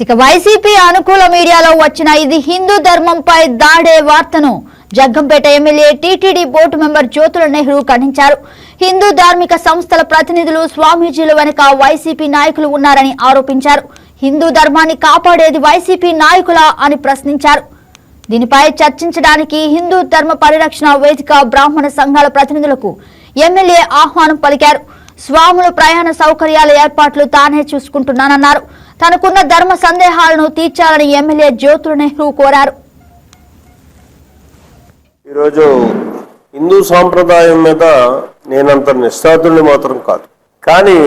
ఇక వైసీపీ అనుకూల మీడియాలో వచ్చిన ఇది హిందూ ధర్మంపై దాడే వార్తను Jaggampeta MLA TTD board member Jyothula Nehru ఖండించారు. హిందూ ధార్మిక సంస్థల ప్రతినిధులు స్వామీజీల వెనుక వైసీపీ నాయకులు ఉన్నారని ఆరోపించారు. హిందూ ధర్మాన్ని కాపాడేది వైసీపీ నాయకులా అని ప్రశ్నించారు. దీనిపై చర్చించడానికి హిందూ ధర్మ పరిరక్షణ వేదిక బ్రాహ్మణ సంఘాల ప్రతినిధులకు ఎమ్మెల్యే ఆహ్వానం పలికారు. స్వాముల ప్రయాణ సౌకర్యాల ఏర్పాట్లు తానే చూసుకుంటున్నానన్నారు. తనకున్న ధర్మ సందేహాలను తీర్చాలని ఎమ్మెల్యే జ్యోతుల నెహ్రూ కోరారు. ఈరోజు హిందూ సాంప్రదాయం మీద నేనంత నిష్ఠాతుల్ని మాత్రం కాదు, కానీ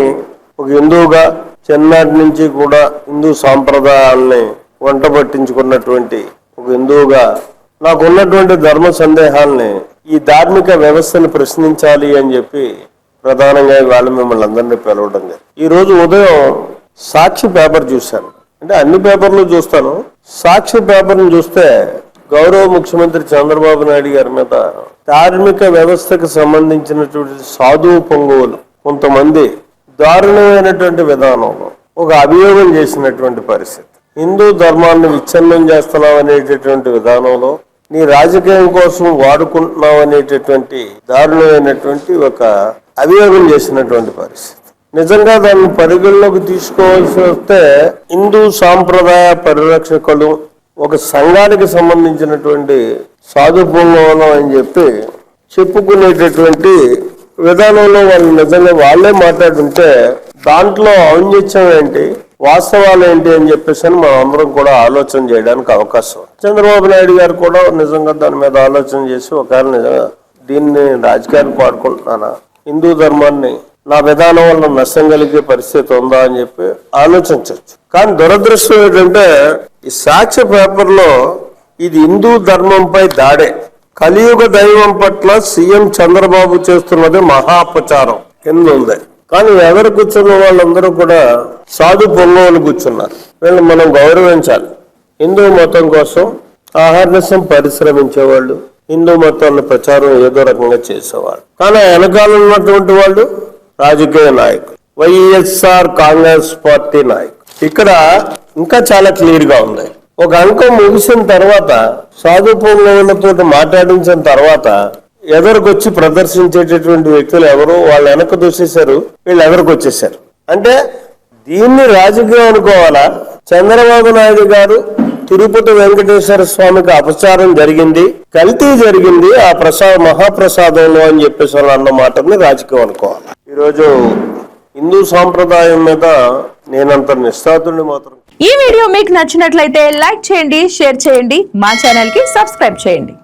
ఒక హిందువుగా చిన్నటి నుంచి కూడా హిందూ సాంప్రదాయాల్ని వంట పట్టించుకున్నటువంటి ఒక హిందువుగా నాకున్నటువంటి ధర్మ సందేహాల్ని ఈ ధార్మిక వ్యవస్థను ప్రశ్నించాలి అని చెప్పి ప్రధానంగా ఇవాళ మిమ్మల్ని అందరినీ పిలవడం జరిగింది. ఈ రోజు ఉదయం సాక్షి పేపర్ చూశాను. అంటే అన్ని పేపర్లు చూస్తాను, సాక్షి పేపర్ను చూస్తే గౌరవ ముఖ్యమంత్రి చంద్రబాబు నాయుడు గారి మీద ధార్మిక వ్యవస్థకు సంబంధించినటువంటి సాధువు పొంగువులు కొంతమంది దారుణమైనటువంటి విధానంలో ఒక అభియోగం చేసినటువంటి పరిస్థితి. హిందూ ధర్మాన్ని విచ్ఛిన్నం చేస్తున్నావు అనేటటువంటి విధానంలో నీ రాజకీయం కోసం వాడుకుంటున్నావు అనేటటువంటి దారుణమైనటువంటి ఒక అభియోగం చేసినటువంటి పరిస్థితి. నిజంగా దాన్ని పరిగణలోకి తీసుకోవాల్సి వస్తే హిందూ సాంప్రదాయ పరిరక్షకులు ఒక సంఘానికి సంబంధించినటువంటి సాధుపూర్వం అని చెప్పి చెప్పుకునేటటువంటి విధానంలో వాళ్ళు నిజంగా వాళ్ళే మాట్లాడుతుంటే దాంట్లో ఔన్నత్యం ఏంటి, వాస్తవాలు ఏంటి అని చెప్పేసి మనం అందరం కూడా ఆలోచన చేయడానికి అవకాశం. చంద్రబాబు నాయుడు గారు కూడా నిజంగా దాని మీద ఆలోచన చేసి ఒకవేళ నిజంగా దీన్ని రాజకీయానికి వాడుకుంటున్నానా, హిందూ ధర్మాన్ని నా విధానం వల్ల నష్టం కలిగే పరిస్థితి ఉందా అని చెప్పి ఆలోచించవచ్చు. కానీ దురదృష్టం ఏంటంటే ఈ సాక్ష్య పేపర్లో ఇది హిందూ ధర్మంపై దాడే, కలియుగ దైవం పట్ల సీఎం చంద్రబాబు చేస్తున్నది మహాపచారం కింద ఉంది. కానీ ఎవరు కూర్చున్న వాళ్ళందరూ కూడా సాధు పొంగవులు కూర్చున్నారు. వీళ్ళు మనం గౌరవించాలి. హిందూ మతం కోసం ఆహార్నిశం పరిశ్రమించేవాళ్ళు, హిందూ మతాన్ని ప్రచారం ఏదో రకంగా చేసేవాళ్ళు. కానీ వెనకాల ఉన్నటువంటి వాళ్ళు రాజకీయ నాయకులు, వైఎస్ఆర్ కాంగ్రెస్ పార్టీ నాయకులు. ఇక్కడ ఇంకా చాలా క్లియర్ గా ఉంది. ఒక అంకం ముగిసిన తర్వాత సాధు పొంగవులతో మాట్లాడించిన తర్వాత ఎదరికొచ్చి ప్రదర్శించేటటువంటి వ్యక్తులు ఎవరు, వాళ్ళు వెనక దూసేశారు, వీళ్ళు ఎదరికి వచ్చేసారు. అంటే దీన్ని రాజకీయం అనుకోవాలా? చంద్రబాబు నాయుడు గారు తిరుపతి వెంకటేశ్వర స్వామికి అపచారం జరిగింది, కల్తీ జరిగింది ఆ మహాప్రసాదంలో అని చెప్పేసి వాళ్ళు అన్న మాటని రాజకీయం అనుకోవాలి. ఈరోజు హిందూ సాంప్రదాయం మీద నేనంత నిష్ఠాతుల్ని మాత్రం. ఈ వీడియో మీకు నచ్చినట్లయితే లైక్ చేయండి, షేర్ చేయండి, మా ఛానల్ కి సబ్స్క్రైబ్ చేయండి.